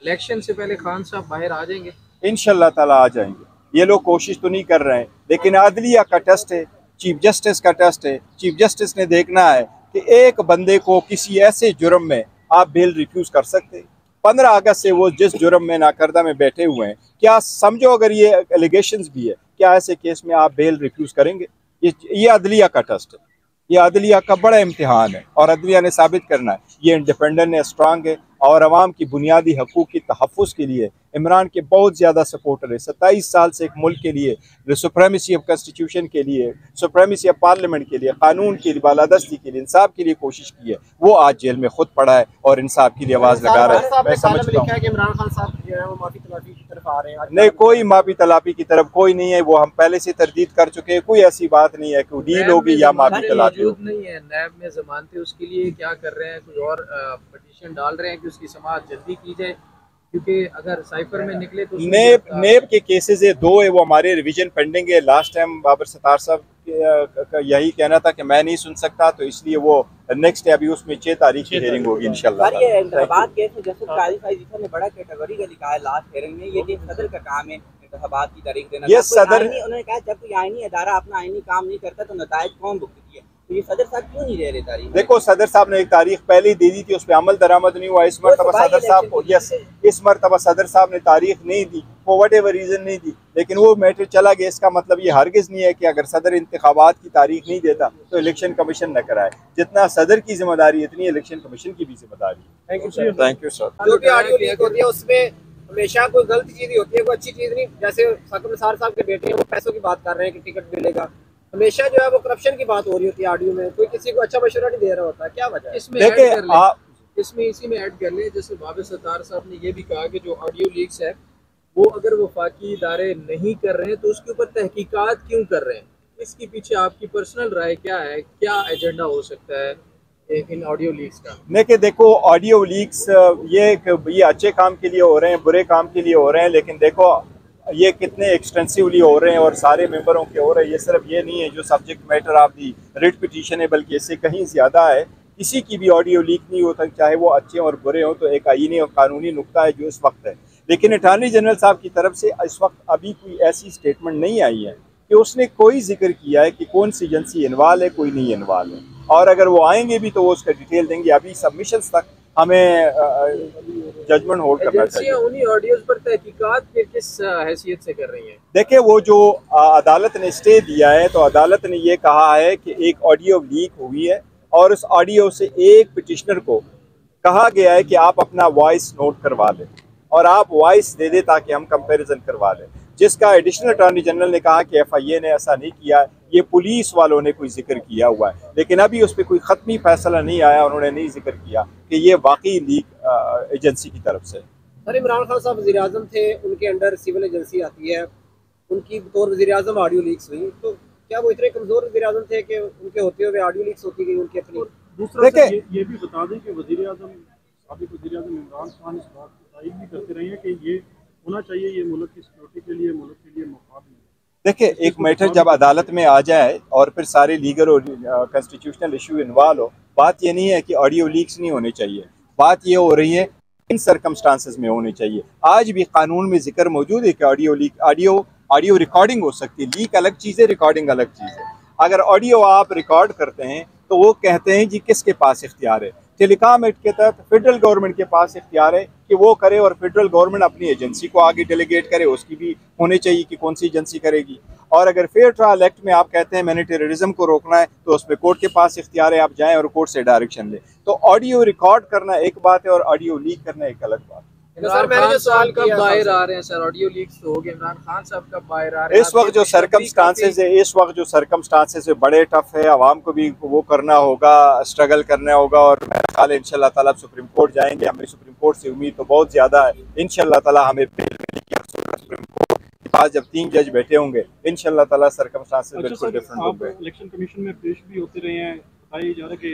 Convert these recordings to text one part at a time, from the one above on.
Election से पहले खान साहब बाहर आ जाएंगे? इंशाल्लाह ताला आ जाएंगे। ये लोग कोशिश तो नहीं कर रहे हैं, लेकिन अदलिया का टेस्ट है, चीफ जस्टिस का टेस्ट है। चीफ जस्टिस ने देखना है कि एक बंदे को किसी ऐसे जुर्म में आप बेल रिफ्यूज कर सकते। 15 अगस्त से वो जिस जुर्म में नाकर्दा में बैठे हुए हैं, क्या समझो अगर ये एलिगेशंस भी है, क्या ऐसे केस में आप बेल रिफ्यूज करेंगे? ये अदलिया का टेस्ट है, ये अदलिया का बड़ा इम्तिहान है और अदलिया ने साबित करना है ये इंडिपेंडेंट है, स्ट्रांग है और अवाम की बुनियादी हकूक़ की तहफ़्फ़ुज़ के लिए इमरान के बहुत ज़्यादा सपोर्टर है। 27 साल से एक मुल्क के लिए, सुप्रीमेसी ऑफ कॉन्स्टिट्यूशन के लिए, सुप्रीमेसी ऑफ पार्लियामेंट के लिए, कानून के लिए, बालादस्ती के लिए, इंसाफ के लिए कोशिश की है, वो आज जेल में खुद पड़ा है और इंसाफ के लिए आवाज़ लगा रहा है। मैं समझता हूँ कि इमरान खान साहब जो है वो माफी तलाफी की तरफ आ रहे हैं। नहीं, कोई माफी तलाफी की तरफ कोई नहीं है, वो हम पहले से तरदीद कर चुके हैं। कोई ऐसी बात नहीं है कि डील होगी या माफी तलाफी मौजूद नहीं है नैब में जमानतें, उसके लिए क्या कर रहे हैं? कुछ और पटिशन डाल रहे हैं कि उसकी समाअत जल्दी की जाए, क्योंकि अगर साइफर में निकले तो नेब के केसेस है 2 है, वो हमारे रिवीजन पेंडिंग है। लास्ट टाइम बाबर सत्तार साहब का यही कहना था कि मैं नहीं सुन सकता, तो इसलिए वो नेक्स्ट अभी उसमें 6 तारीख की हेयरिंग होगी इंशाल्लाह। ये इंतखाबात केस में जस्टिस काजी फाइज़ ने बड़ा कैटेगरी का लिखा है लास्ट हेयरिंग में, ये सदर का काम है इंतखाबात की तारीख देना। ये सदर उन्होंने कहा जब कोई आईनी अदारा अपना आईनी काम नहीं करता तो नतायज कौन भुगतती है, तो ये सदर साहब क्यों नहीं दे रहे तारीख? देखो, सदर साहब ने एक तारीख पहले ही दे दी थी, उस पर अमल दरामद नहीं हुआ। इस मरतबा सदर साहब को इस मरतबा सदर साहब ने तारीख नहीं दी, वो वट एवर रीजन नहीं दी, लेकिन वो मैटर चला गया। इसका मतलब ये हरगिज नहीं है कि अगर सदर इंतखाबात की तारीख नहीं देता तो इलेक्शन कमीशन न कराए। जितना सदर की जिम्मेदारी है इतनी इलेक्शन कमीशन की भी जिम्मेदारी है। Thank you sir. जो भी ऑडियो लीक होती है उसमें हमेशा कोई गलत चीज ही होती है, कोई अच्छी चीज नहीं। जैसे साकिब निसार साहब के बेटे हैं, वो पैसों की बात कर रहे हैं कि टिकट मिलेगा, हमेशा जो है वो करप्शन की बात हो रही होती है ऑडियो में, कोई किसी को अच्छा मशवरा नहीं दे रहा होता है। क्या वजह है? इसमें इसी में ऐड कर ले, जैसे बाबर सत्तार साहब ने ये भी कहा कि जो ऑडियो लीक्स है वो अगर वफाकी इदारे नहीं कर रहे हैं तो उसके ऊपर तहकीकात क्यों कर रहे हैं? इसके पीछे आपकी पर्सनल राय क्या है? क्या एजेंडा हो सकता है इन ऑडियो लीक्स का? देखिए, देखो, ऑडियो लीक्स ये अच्छे काम के लिए हो रहे हैं, बुरे काम के लिए हो रहे हैं, लेकिन देखो ये कितने एक्सटेंसिवली हो रहे हैं और सारे मेंबरों के हो रहे हैं। ये सिर्फ ये नहीं है जो subject matter of the writ petition है, बल्कि इससे कहीं ज़्यादा है। किसी की भी ऑडियो लीक नहीं होता, चाहे वो अच्छे और बुरे हों, तो एक आईनी और कानूनी नुक्ता है जो इस वक्त है। लेकिन अटॉर्नी जनरल साहब की तरफ से इस वक्त अभी कोई ऐसी स्टेटमेंट नहीं आई है कि उसने कोई जिक्र किया है कि कौन सी एजेंसी इन्वॉल्व है, कोई नहीं इन्वॉल्व है। और अगर वो आएंगे भी तो वो उसका डिटेल देंगे। अभी सबमिशंस तक हमें जजमेंट होल्ड करना चाहिए। उन्हीं ऑडियोज पर तहकीकात फिर किस हैसियत से कर रही हैं? देखिए, वो जो अदालत ने स्टे दिया है, तो अदालत ने ये कहा है कि एक ऑडियो लीक हुई है और उस ऑडियो से एक पिटिशनर को कहा गया है कि आप अपना वॉइस नोट करवा लें और आप वॉइस दे दें ताकि हम कंपैरिजन करवा लें, जिसका एडिशनल अटॉर्नी जनरल ने कहा कि FIA ने ऐसा नहीं किया, ये पुलिस वालों ने कोई जिक्र किया हुआ है। लेकिन अभी उस पर कोई ख़त्मी फैसला नहीं आया, उन्होंने नहीं जिक्र किया कि ये वाकई लीक एजेंसी की तरफ से। सर, इमरान खान साहब वज़ीर आज़म थे, उनके अंडर सिविल एजेंसी आती है, उनकी बतौर वज़ीर आज़म ऑडियो लीक्स हुई, तो क्या वो इतने कमज़ोर वज़ीर आज़म थे कि उनके होते हुए ऑडियो लीक्स होती गई उनकी अपनी? दूसरा ये भी बता दें कि वज़ीर आज़म साबिक़ वज़ीर आज़म इमरान खान इस बात की तारीफ भी करते रहे हैं कि ये होना चाहिए, ये मुल्क की सिक्योरिटी के लिए, मुल्क के लिए मफाद में। देखिए, एक मैटर जब अदालत में आ जाए और फिर सारे लीगल और कॉन्स्टिट्यूशनल इशू इन्वॉल्व हो, बात ये नहीं है कि ऑडियो लीक्स नहीं होने चाहिए, बात ये हो रही है इन सर्कमस्टांसेस में होने चाहिए। आज भी कानून में जिक्र मौजूद है कि ऑडियो रिकॉर्डिंग हो सकती है। लीक अलग चीज़ है, रिकॉर्डिंग अलग चीज़ है। अगर ऑडियो आप रिकॉर्ड करते हैं तो वो कहते हैं जी किसके पास इख्तियार है। टेलीकॉम एक्ट के तहत फेडरल गवर्नमेंट के पास इख्तियार है कि वो करे और फेडरल गवर्नमेंट अपनी एजेंसी को आगे डेलीगेट करे, उसकी भी होने चाहिए कि कौन सी एजेंसी करेगी। और अगर फेयर ट्रायल एक्ट में आप कहते हैं मैंने टेररिज्म को रोकना है तो उसमें कोर्ट के पास इख्तियार है, आप जाएं और कोर्ट से डायरेक्शन लें। तो ऑडियो रिकॉर्ड करना एक बात है और ऑडियो लीक करना एक अलग बात है। सर, मैंने जो सवाल कब बाहर आ रहे हैं सर, ऑडियो लीक्स तो हो गए, इमरान खान साहब कब बाहर आ रहे हैं? इस वक्त जो सर्कमस्टांसेस है, बड़े टफ है, आवाम को भी वो करना होगा, स्ट्रगल करना होगा। और मेरा ख्याल है इंशाल्लाह ताला सुप्रीम कोर्ट जाएंगे, हमें सुप्रीम कोर्ट से उम्मीद तो बहुत ज़्यादा है। इंशाल्लाह ताला हमें बेल मिलेगी। सुप्रीम कोर्ट के पास जब 3 जज बैठे होंगे इंशाल्लाह ताला सर्कमस्टांसेस बिल्कुल डिफरेंट होंगे। इलेक्शन कमीशन में पेश भी होते रहे हैं, बताया जा रहा है कि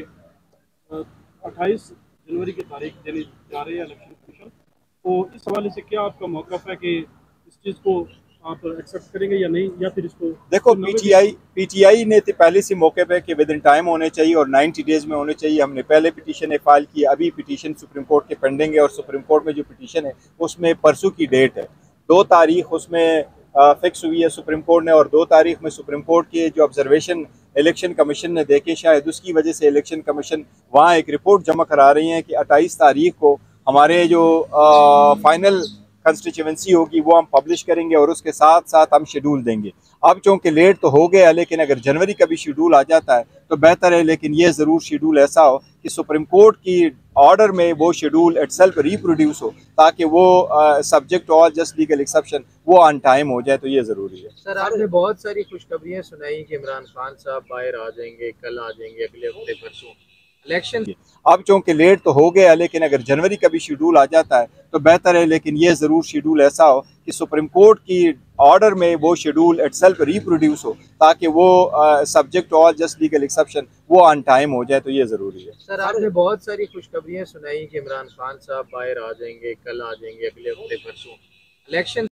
28 जनवरी की तारीख देने जा रहे हैं इलेक्शन कमीशन, तो इस हवाले से क्या आपका मौक़िफ़ है कि इस चीज़ को आप एक्सेप्ट करेंगे या नहीं, या फिर इसको देखो नवे पीटीआई ने तो पहले से मौके पे कि विद इन टाइम होने चाहिए और 90 डेज में होने चाहिए। हमने पहले पिटीशन फाइल की, अभी पिटीशन सुप्रीम कोर्ट के पेंडिंग है और सुप्रीम कोर्ट में जो पिटीशन है उसमें परसों की डेट है, 2 तारीख उसमें फिक्स हुई है सुप्रीम कोर्ट ने, और 2 तारीख में सुप्रीम कोर्ट के जो ऑब्जर्वेशन इलेक्शन कमीशन ने देखे, शायद उसकी वजह से इलेक्शन कमीशन वहाँ एक रिपोर्ट जमा करा रही है कि 28 तारीख को हमारे जो फाइनल कंस्टिट्यूंसी होगी वो हम पब्लिश करेंगे और उसके साथ साथ हम शेड्यूल देंगे। अब चूँकि लेट तो हो गया, लेकिन अगर जनवरी का भी शेड्यूल आ जाता है तो बेहतर है, लेकिन ये ज़रूर शेड्यूल ऐसा हो कि सुप्रीम कोर्ट की ऑर्डर में वो शेड्यूल इटसेल्फ रिप्रोड्यूस हो, ताकि वो subject to all just legal exception वो ऑन टाइम हो जाए, तो ये ज़रूरी है। सर आपने बहुत सारी खुशखबरियां सुनाई कि इमरान खान साहब बाहर आ जाएंगे, कल आ जाएंगे, अगले हफ्ते परसों इलेक्शन। अब चूँकि लेट तो हो गया, लेकिन अगर जनवरी का भी शेड्यूल आ जाता है तो बेहतर है, लेकिन ये ज़रूर शेड्यूल ऐसा हो कि सुप्रीम कोर्ट की ऑर्डर में वो शेड्यूल इटसेल्फ रिप्रोड्यूस हो, ताकि वो subject to all just legal exception वो ऑन टाइम हो जाए, तो ये ज़रूरी है। सर आपने बहुत सारी खुशखबरियां सुनाई कि इमरान खान साहब बाहर आ जाएंगे, कल आ जाएंगे, अगले हफ्ते परसों इलेक्शन।